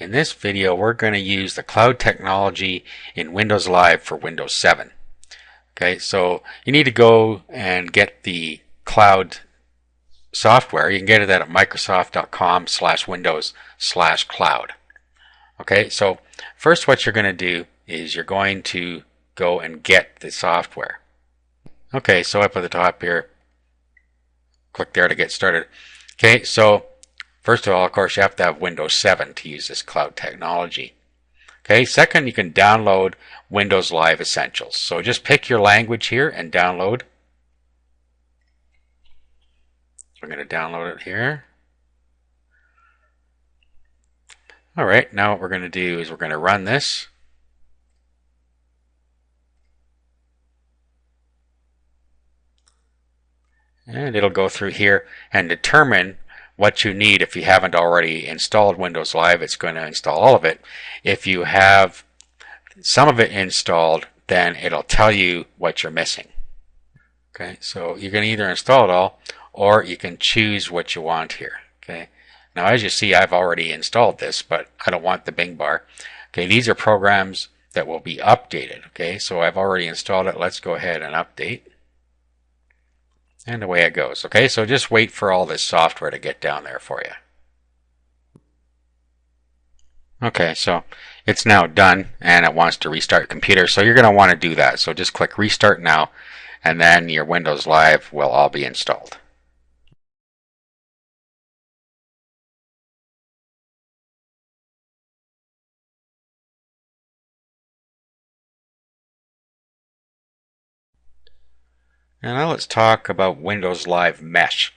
In this video, we're going to use the cloud technology in Windows Live for Windows 7. Okay, so you need to go and get the cloud software. You can get it at microsoft.com/windows/cloud. Okay, so first what you're going to do is you're going to go and get the software. Okay, so up at the top here, click there to get started. Okay, so first of all, of course, you have to have Windows 7 to use this cloud technology. Okay, second, you can download Windows Live Essentials. So just pick your language here and download. We're going to download it here. Alright, now what we're going to do is we're going to run this. And it'll go through here and determine what you need. If you haven't already installed Windows Live, it's going to install all of it. If you have some of it installed, then it'll tell you what you're missing. Okay, so you can either install it all or you can choose what you want here. Okay, now as you see, I've already installed this, but I don't want the Bing bar. Okay, these are programs that will be updated. Okay, so I've already installed it. Let's go ahead and update. And away it goes. Okay, so just wait for all this software to get down there for you. Okay, so it's now done and it wants to restart your computer. So you're going to want to do that. So just click Restart Now and then your Windows Live will all be installed. And now let's talk about Windows Live Mesh.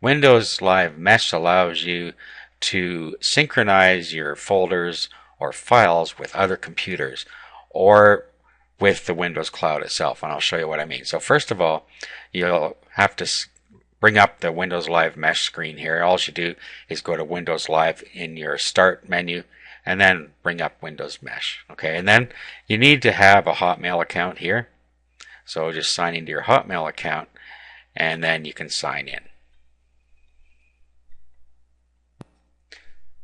Windows Live Mesh allows you to synchronize your folders or files with other computers or with the Windows Cloud itself, and I'll show you what I mean. So first of all, you'll have to bring up the Windows Live Mesh screen here. All you do is go to Windows Live in your Start menu and then bring up Windows Mesh. Okay, and then you need to have a Hotmail account here. So just sign into your Hotmail account and then you can sign in.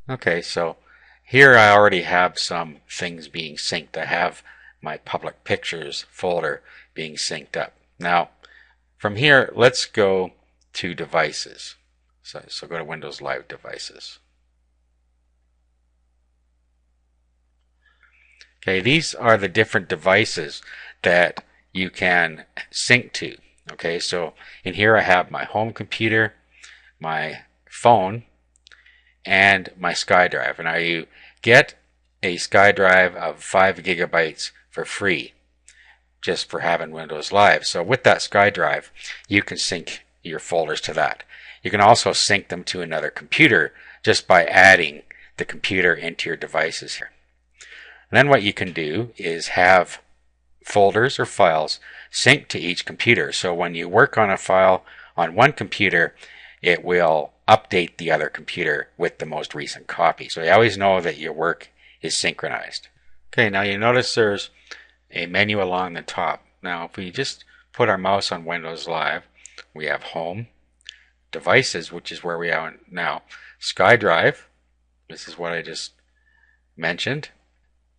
Okay, so here I already have some things being synced. I have my public pictures folder being synced up. Now, from here, let's go to devices. So go to Windows Live Devices. Okay, these are the different devices that you can sync to. Okay, so in here I have my home computer, my phone, and my SkyDrive. And now you get a SkyDrive of 5 gigabytes for free just for having Windows Live. So with that SkyDrive, you can sync your folders to that. You can also sync them to another computer just by adding the computer into your devices here. And then what you can do is have folders or files synced to each computer. So when you work on a file on one computer, it will update the other computer with the most recent copy. So you always know that your work is synchronized. Okay, now you notice there's a menu along the top. Now if we just put our mouse on Windows Live, we have Home, Devices, which is where we are now, SkyDrive, this is what I just mentioned.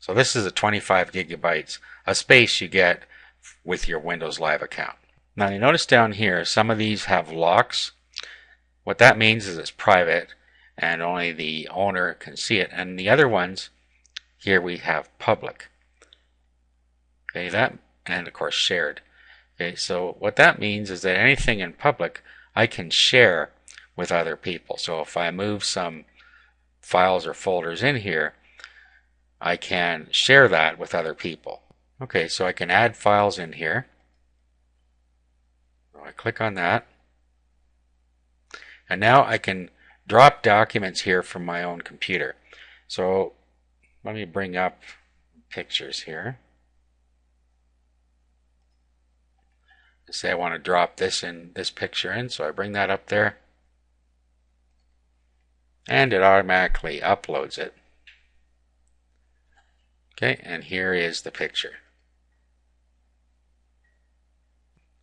So this is a 25 gigabytes of space you get with your Windows Live account. Now you notice down here some of these have locks. What that means is it's private and only the owner can see it. And the other ones, here we have public. Okay, that, and of course shared. Okay, so what that means is that anything in public I can share with other people. So if I move some files or folders in here, I can share that with other people. Okay, so I can add files in here. So I click on that. And now I can drop documents here from my own computer. So let me bring up pictures here. Say I want to drop this picture in, so I bring that up there. And it automatically uploads it. Okay, and here is the picture.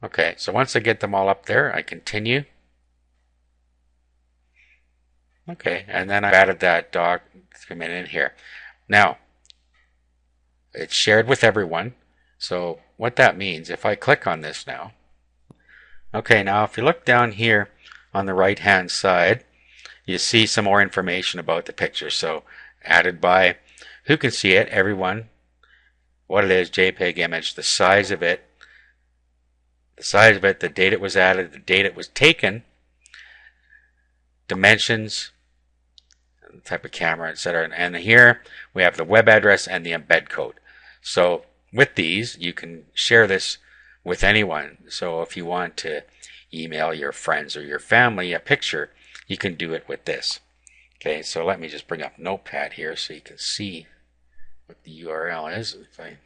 Okay, so once I get them all up there, I continue. Okay, and then I've added that document in here. Now, it's shared with everyone. So what that means, if I click on this now, okay, now if you look down here on the right hand side, you see some more information about the picture. So added by, who can see it, everyone, what it is, JPEG image, the size of it, the date it was added, the date it was taken, dimensions, type of camera, etc. And here we have the web address and the embed code. So with these, you can share this with anyone. So if you want to email your friends or your family a picture, you can do it with this. Okay, so let me just bring up Notepad here so you can see what the URL is. If I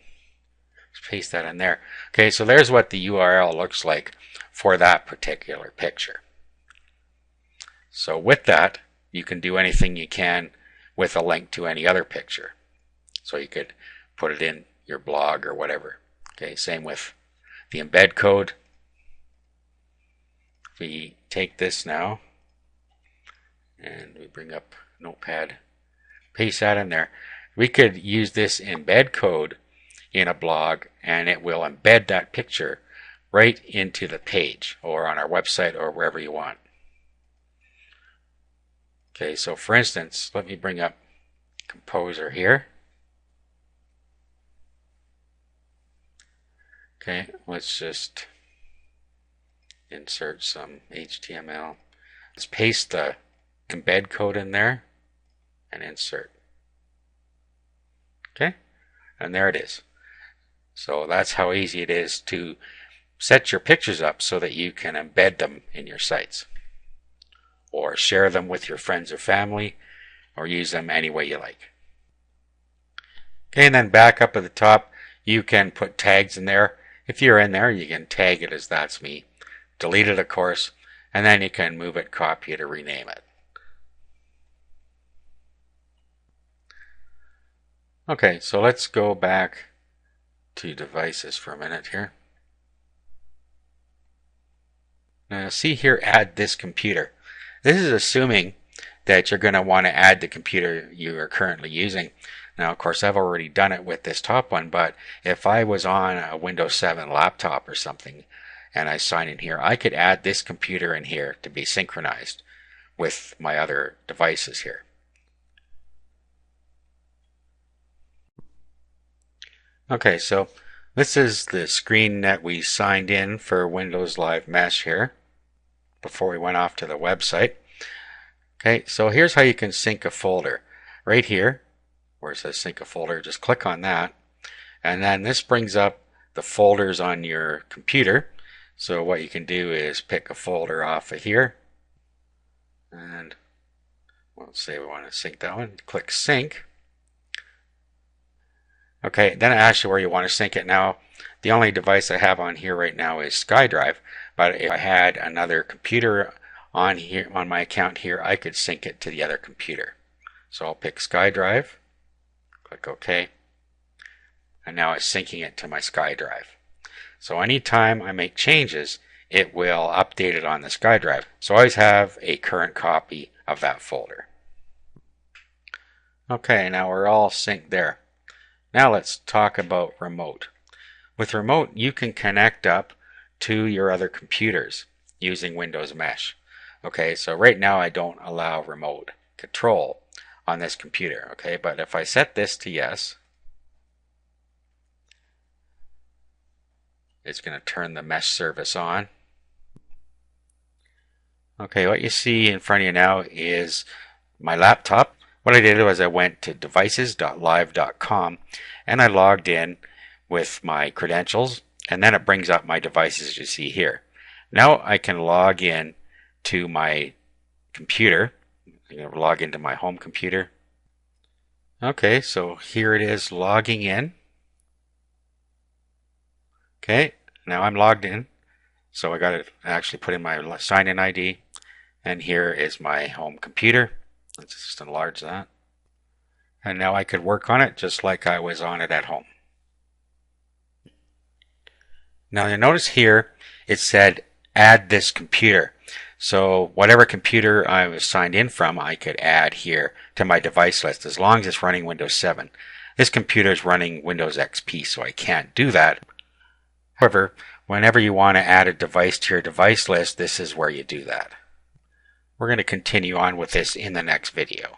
just paste that in there. Okay, so there's what the URL looks like for that particular picture. So with that, you can do anything you can with a link to any other picture. So you could put it in your blog or whatever. Okay, same with the embed code. If we take this now and we bring up Notepad, paste that in there, we could use this embed code in a blog and it will embed that picture right into the page or on our website or wherever you want. Okay, so for instance, let me bring up Composer here. Okay, let's just insert some HTML. Let's paste the embed code in there and insert. Okay, and there it is. So that's how easy it is to set your pictures up so that you can embed them in your sites, or share them with your friends or family, or use them any way you like. Okay, and then back up at the top, you can put tags in there. If you're in there, you can tag it as that's me. Delete it, of course, and then you can move it, copy it, or rename it. Okay, so let's go back to devices for a minute here. Now see here, add this computer. This is assuming that you're going to want to add the computer you are currently using. Now, of course, I've already done it with this top one, but if I was on a Windows 7 laptop or something and I sign in here, I could add this computer in here to be synchronized with my other devices here. Okay, so this is the screen that we signed in for Windows Live Mesh here before we went off to the website. Okay, so here's how you can sync a folder. Right here, where it says sync a folder, just click on that. And then this brings up the folders on your computer. So what you can do is pick a folder off of here. And let's say we want to sync that one. Click sync. Okay, then actually where you want to sync it now, the only device I have on here right now is SkyDrive, but if I had another computer on here on my account here, I could sync it to the other computer. So I'll pick SkyDrive, click OK, and now it's syncing it to my SkyDrive. So anytime I make changes, it will update it on the SkyDrive. So I always have a current copy of that folder. Okay, now we're all synced there. Now let's talk about remote. With remote, you can connect up to your other computers using Windows Mesh. Okay, so right now I don't allow remote control on this computer. Okay, but if I set this to yes, it's going to turn the mesh service on. Okay, what you see in front of you now is my laptop. What I did was I went to devices.live.com and I logged in with my credentials, and then it brings up my devices you see here. Now I can log in to my computer. I'm going to log into my home computer. Okay, so here it is logging in. Okay, now I'm logged in. So I got to actually put in my sign-in ID, and here is my home computer. Let's just enlarge that. And now I could work on it just like I was on it at home. Now you notice here it said add this computer. So whatever computer I was signed in from, I could add here to my device list as long as it's running Windows 7. This computer is running Windows XP, so I can't do that. However, whenever you want to add a device to your device list, this is where you do that. We're going to continue on with this in the next video.